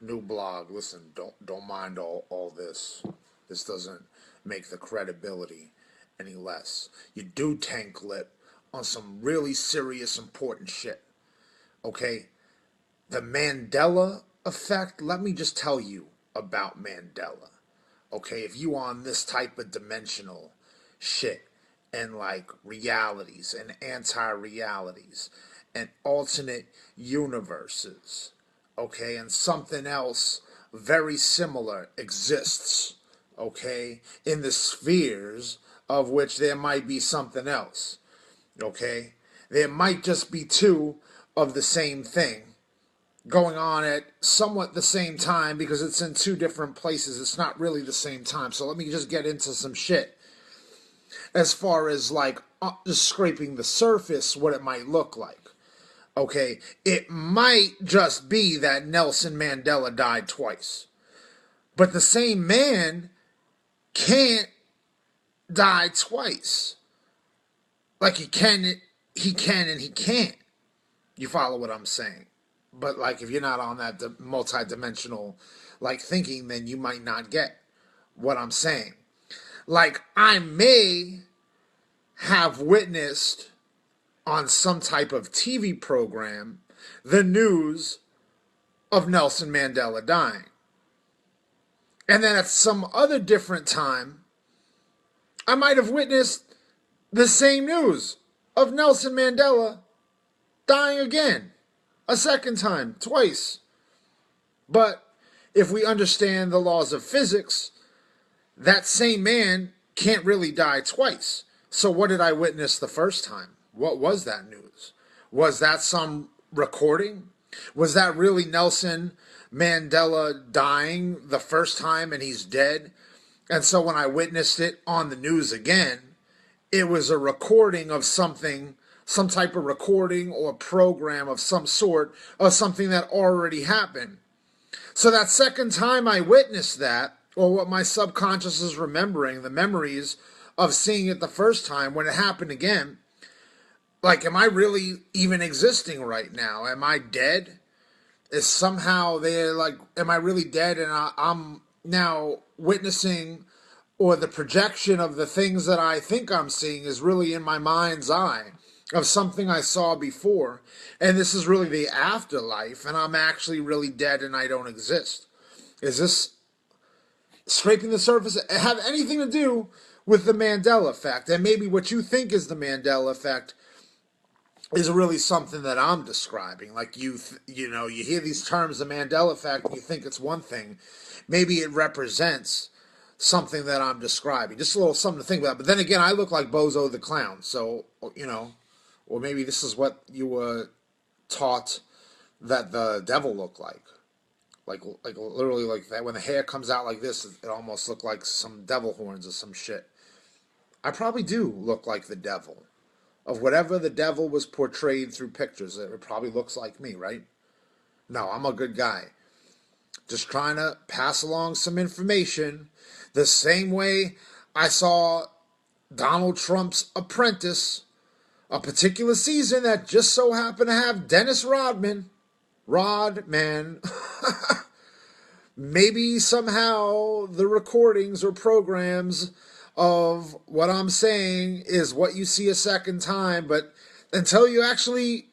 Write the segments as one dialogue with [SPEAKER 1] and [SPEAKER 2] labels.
[SPEAKER 1] New blog. Listen, don't mind all this. This doesn't make the credibility any less. You do tank lip on some really serious important shit. Okay? The Mandela effect, let me just tell you about Mandela. Okay, if you on this type of dimensional shit and like realities and anti-realities and alternate universes, okay, and something else very similar exists, okay, in the spheres of which there might be something else, okay, there might just be two of the same thing going on at somewhat the same time because it's in two different places. It's not really the same time. So let me just get into some shit as far as like just scraping the surface, what it might look like. Okay, it might just be that Nelson Mandela died twice, but the same man can't die twice. Like he can and he can't. You follow what I'm saying? But like if you're not on that multi-dimensional like thinking, then you might not get what I'm saying. Like I may have witnessed on some type of TV program the news of Nelson Mandela dying. And then at some other different time, I might have witnessed the same news of Nelson Mandela dying again. A second time, twice. But if we understand the laws of physics, that same man can't really die twice. So what did I witness the first time? What was that news? Was that some recording? Was that really Nelson Mandela dying the first time and he's dead? And so when I witnessed it on the news again, it was a recording of something, some type of recording or program of some sort of something that already happened. So that second time I witnessed that, or what my subconscious is remembering, the memories of seeing it the first time when it happened again, like, am I really even existing right now? Am I dead? Is somehow they're like, am I really dead and I'm now witnessing, or the projection of the things that I think I'm seeing is really in my mind's eye of something I saw before, and this is really the afterlife, and I'm actually really dead and I don't exist? Is this scraping the surface have anything to do with the Mandela effect? And maybe what you think is the Mandela effect is really something that I'm describing. Like you know, you hear these terms, the Mandela effect, and you think it's one thing. Maybe it represents something that I'm describing. Just a little something to think about. But then again, I look like Bozo the Clown, so you know, or maybe this is what you were taught that the devil looked like. Like literally like that. When the hair comes out like this, it almost looked like some devil horns or some shit. I probably do look like the devil. Of whatever the devil was portrayed through pictures, it probably looks like me, right? No, I'm a good guy. Just trying to pass along some information the same way I saw Donald Trump's Apprentice, a particular season that just so happened to have Dennis Rodman. Rodman. Maybe somehow the recordings or programs of what I'm saying is what you see a second time, but until you actually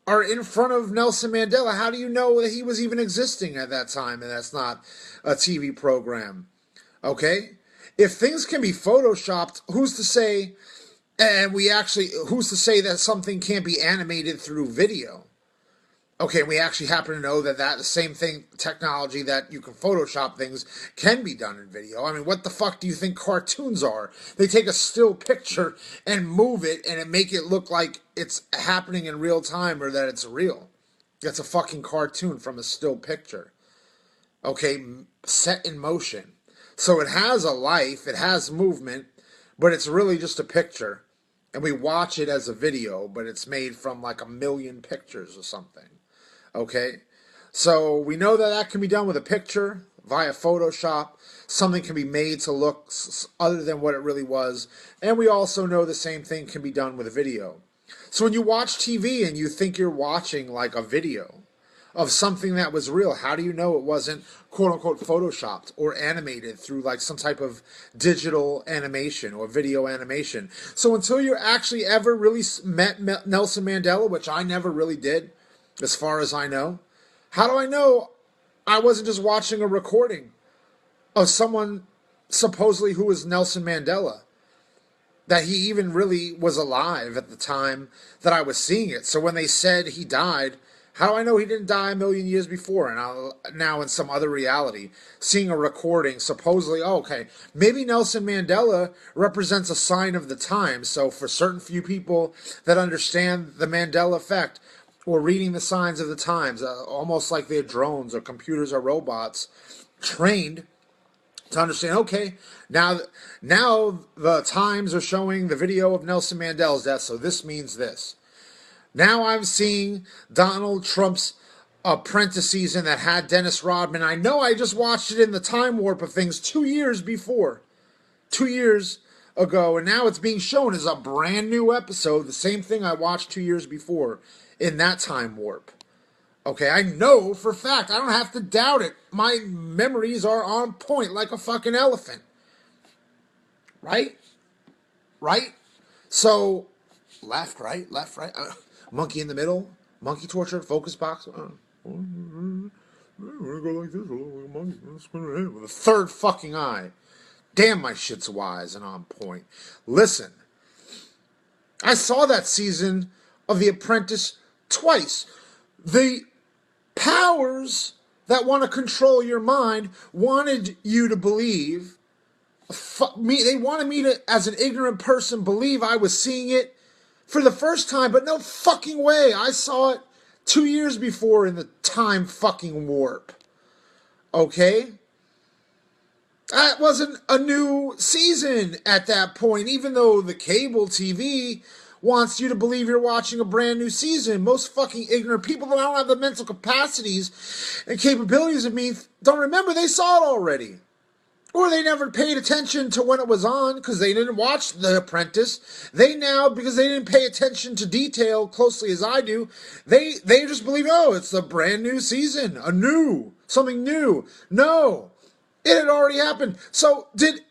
[SPEAKER 1] are in front of Nelson Mandela, how do you know that he was even existing at that time and that's not a TV program? Okay? If things can be photoshopped, who's to say, who's to say that something can't be animated through video? Okay, we actually happen to know that the same thing, technology that you can Photoshop things, can be done in video. I mean, what the fuck do you think cartoons are? They take a still picture and move it and make it look like it's happening in real time or that it's real. That's a fucking cartoon from a still picture. Okay, set in motion. So it has a life, it has movement, but it's really just a picture. And we watch it as a video, but it's made from like a million pictures or something. Okay, so we know that that can be done with a picture via Photoshop. Something can be made to look other than what it really was. And we also know the same thing can be done with a video. So when you watch TV and you think you're watching like a video, of something that was real? How do you know it wasn't quote unquote photoshopped or animated through like some type of digital animation or video animation? So until you actually ever really met Nelson Mandela, which I never really did, as far as I know, how do I know I wasn't just watching a recording of someone supposedly who was Nelson Mandela? That he even really was alive at the time that I was seeing it. So when they said he died, how do I know he didn't die a million years before? And now in some other reality, seeing a recording, supposedly, oh, okay, maybe Nelson Mandela represents a sign of the times. So for certain few people that understand the Mandela effect, or reading the signs of the times, almost like they're drones or computers or robots, trained to understand, okay, now the Times are showing the video of Nelson Mandela's death, so this means this. Now I'm seeing Donald Trump's Apprentice season that had Dennis Rodman. I know I just watched it in the time warp of things 2 years before. 2 years ago, and now it's being shown as a brand new episode, the same thing I watched 2 years before in that time warp. Okay, I know for a fact. I don't have to doubt it. My memories are on point like a fucking elephant. Right? Right? So, left, right. Monkey in the middle. Monkey torture. Focus box. I'm gonna go like this. With a third fucking eye. Damn, my shit's wise and on point. Listen. I saw that season of The Apprentice twice. The powers that want to control your mind wanted you to believe, they wanted me to, as an ignorant person, believe I was seeing it for the first time, but no fucking way. I saw it 2 years before in the time fucking warp. Okay? That wasn't a new season at that point, even though the cable TV wants you to believe you're watching a brand new season. Most fucking ignorant people that don't have the mental capacities and capabilities of me don't remember they saw it already. Or they never paid attention to when it was on because they didn't watch The Apprentice. They now, because they didn't pay attention to detail closely as I do, they just believe, oh, it's a brand new season, something new. No, it had already happened. So did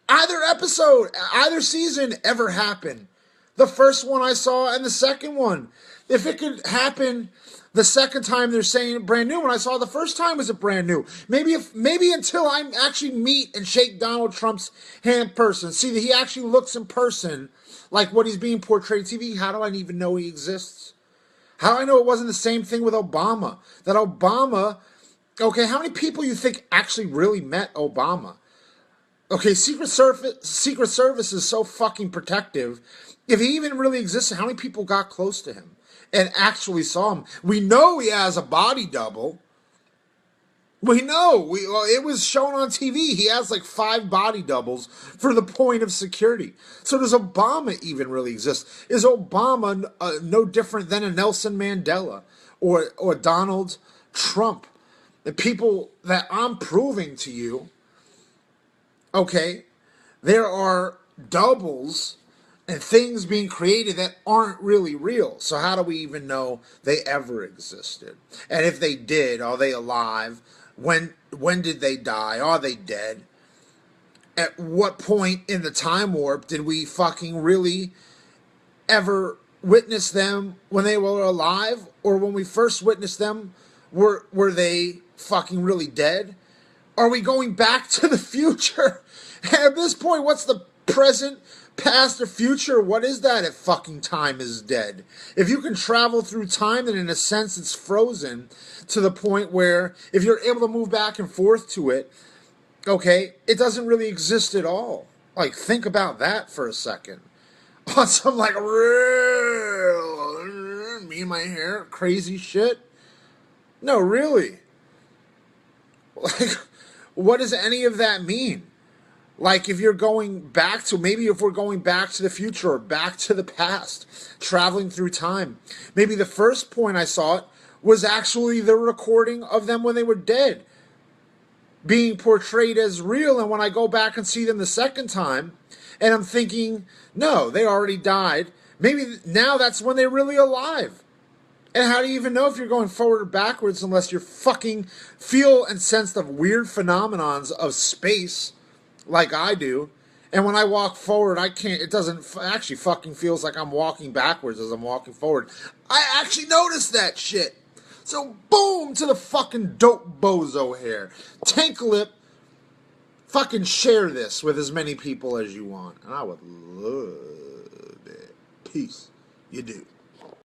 [SPEAKER 1] either season ever happen? The first one I saw and the second one. If it could happen the second time they're saying brand new, when I saw the first time was it brand new. Maybe until I actually meet and shake Donald Trump's hand in person, see that he actually looks in person like what he's being portrayed on TV, how do I even know he exists? How do I know it wasn't the same thing with Obama? That Obama, okay, how many people you think actually really met Obama? Okay, Secret Service is so fucking protective. If he even really existed, how many people got close to him and actually saw him? We know he has a body double. We know. It was shown on TV. He has like 5 body doubles for the point of security. So does Obama even really exist? Is Obama no different than a Nelson Mandela or Donald Trump? The people that I'm proving to you, okay, there are doubles and things being created that aren't really real. So how do we even know they ever existed? And if they did, are they alive? When did they die? Are they dead? At what point in the time warp did we fucking really ever witness them when they were alive? Or when we first witnessed them, were they fucking really dead? Are we going back to the future? At this point, what's the present, past, or future? What is that if fucking time is dead? If you can travel through time, then in a sense it's frozen to the point where if you're able to move back and forth to it, okay, it doesn't really exist at all. Like, think about that for a second. On some like real, me and my hair, crazy shit. No, really. Like, what does any of that mean? Like, if you're going back to, maybe if we're going back to the future or back to the past, traveling through time. Maybe the first point I saw it was actually the recording of them when they were dead, being portrayed as real. And when I go back and see them the second time, and I'm thinking, no, they already died. Maybe now that's when they're really alive. And how do you even know if you're going forward or backwards unless you fucking feel and sense the weird phenomenons of space like I do? And when I walk forward, I can't, it doesn't actually fucking feels like I'm walking backwards as I'm walking forward. I actually noticed that shit. So boom to the fucking dope bozo here. Tank Lip, fucking share this with as many people as you want. And I would love it. Peace. You do.